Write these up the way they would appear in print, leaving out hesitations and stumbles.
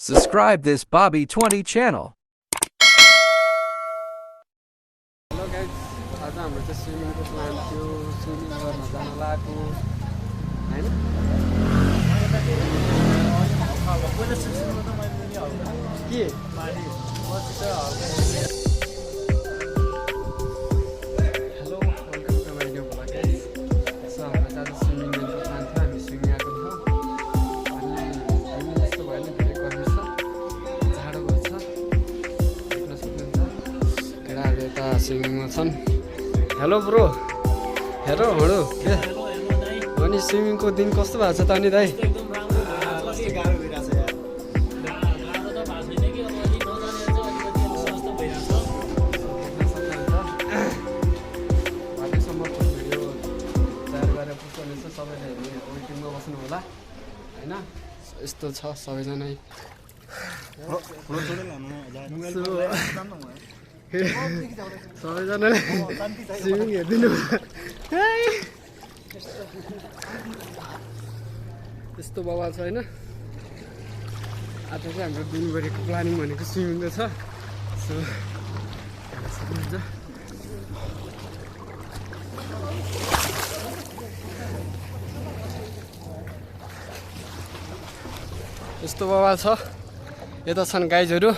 Subscribe this Bobby20 channel. Hello guys, आज हाम्रो चाहिँ स्विमिङको प्लान थियो स्विमिङ गर्न जान लागेको हैन के hello welcome to my new blog guys so हाम्रो चाहिँ स्विमिङ गर्नको प्लान थियो हामी स्विमिङ आएको थियौँ अनि हामी जस्तो भयो नि फेरि गर्नु छ जाडो गर्छ देख्न सक्नुहुन्छ केटाहरू यता स्विमिङमा छन् हेलो ब्रो हेरो हडो के अनि स्विमिङको दिन कस्तो भएको छ त अनि दाइ सबैले वेटिङमा बस्नु होला हैन यस्तो छ सबैजना सबैजनाले स्विमिङ हेरिदिनु यस्तो बवाल छ होइन आज चाहिँ हाम्रो दिनभरिको प्लानिङ भनेको स्विमिङको छ सो सक्नुहुन्छ यस्तो बवाल छ यता छन् गाइजहरू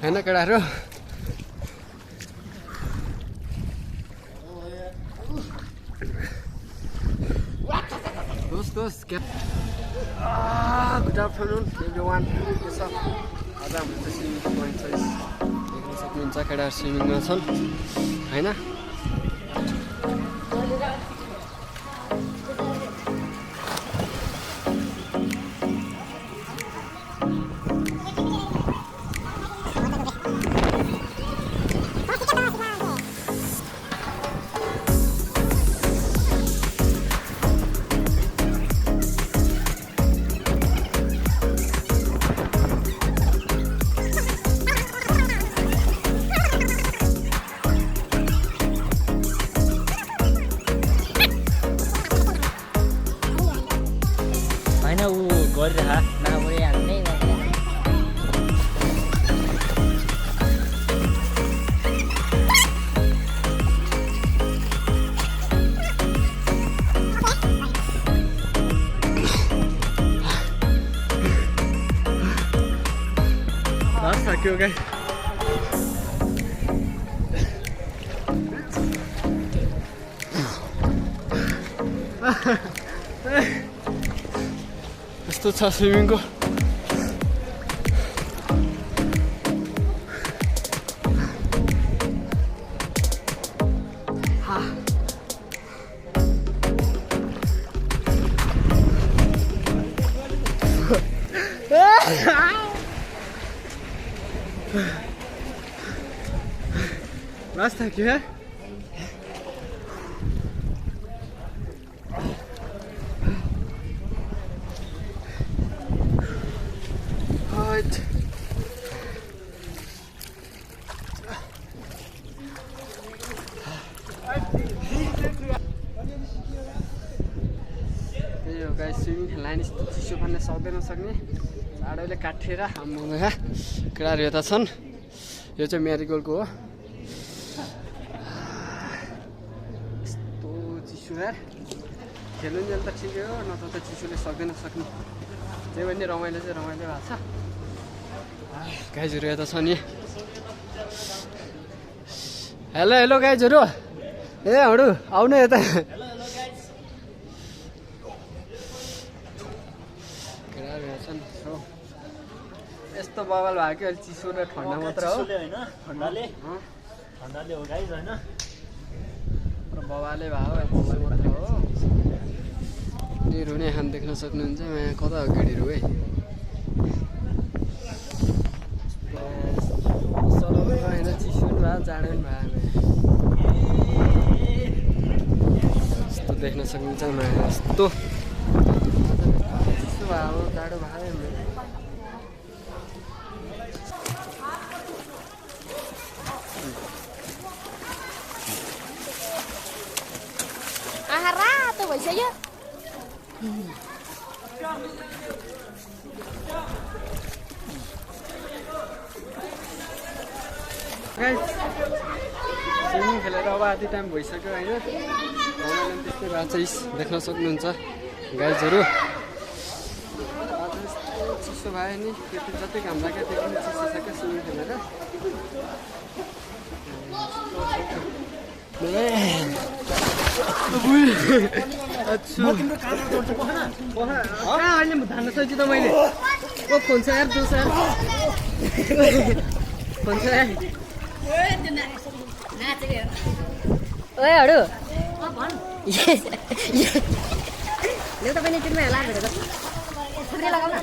होइन केटाहरू गुड आफ्टरनुन एभ्रिवान के छ आज हाम्रो चाहिँ स्विमिङको पोइन्ट छ देख्न सक्नुहुन्छ केटाहरू स्विमिङमा छन् होइन होइन ऊ गरिरह नगरी हाल्ने लास्ट सक्यो गाई यस्तो छ स्विमिङको लास्ट सक्यो त्यही हो गाई स्विमिङ खेल्न यस्तो चिसो भन्न सक्दैन सक्ने जाडोले काटेर हाम्रो केटाहरू यता छन् यो चाहिँ म्यारिगोल्डको हो यस्तो चिसो यार खेल्नु नि त ठिकै हो नत्र त चिसोले सक्दैन सक्ने त्यही पनि रमाइलो चाहिँ रमाइलो भएको छ गाइजहरू यता छ नि हेलो हेलो गाइजहरू ए हडु आउनु यता केटाहरू यहाँ छन् यस्तो बवाल भयो कि अहिले चिसो र ठन्डा मात्र हो ठन्डाले हो गाइज होइन बवाले भयो चिसो मात्र हो डेढो नै खान देख्न सक्नुहुन्छ यहाँ कता हो केटीहरू है होइन चिसो पनि भयो जाडो पनि भयो यस्तो देख्न सक्नुहुन्छ माया यस्तो चिसो भयो जाडो भयो rato भइसक्यो गाइस स्विमिङ खेलेर अब आधी टाइम भइसक्यो होइन रमाइलो त्यस्तै भएको छ देख्न सक्नुहुन्छ गाइजहरू आज यस्तो चिसो भयो नि त्यति जति घाम लाग्यो त्यो पनि चिसो छ क्या स्विमिङ खेलेर अहिले धान्न सक्छु त मैले ओ फोन छ यार दोस यार फोन छ यार ओए हडु ल्याउ त पनि टिममा होला भनेर थुप्रै लगाउन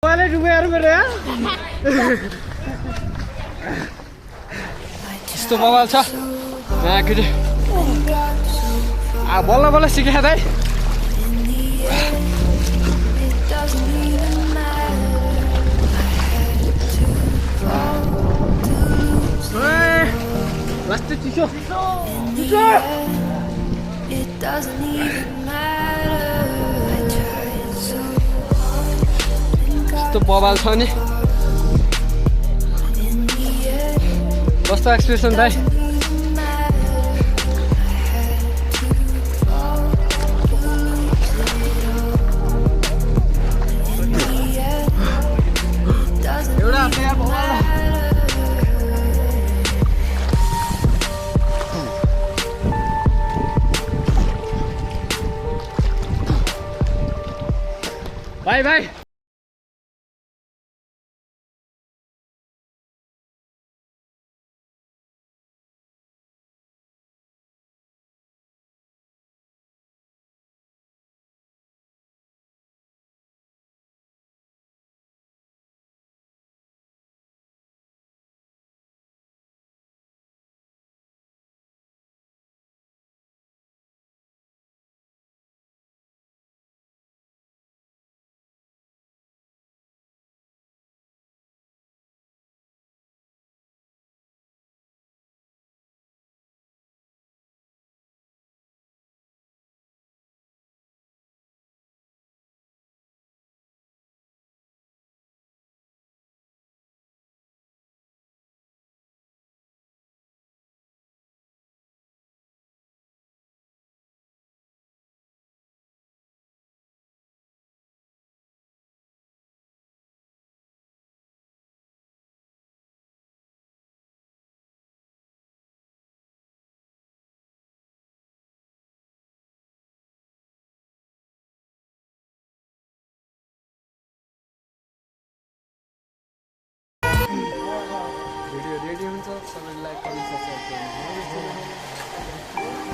मलाई डुबेर मेरो यस्तो बवाल छ केटी बल्ल बल्ल सिकेँ दाइ लास्ट चिसो यस्तो बवाल छ नि कस्तो एक्सप्रेसन दाइ एउटा तयार भयो बाई बाई रेडी हुन्छ सबैलाई कमेन्ट सब्सक्राइब गर्नु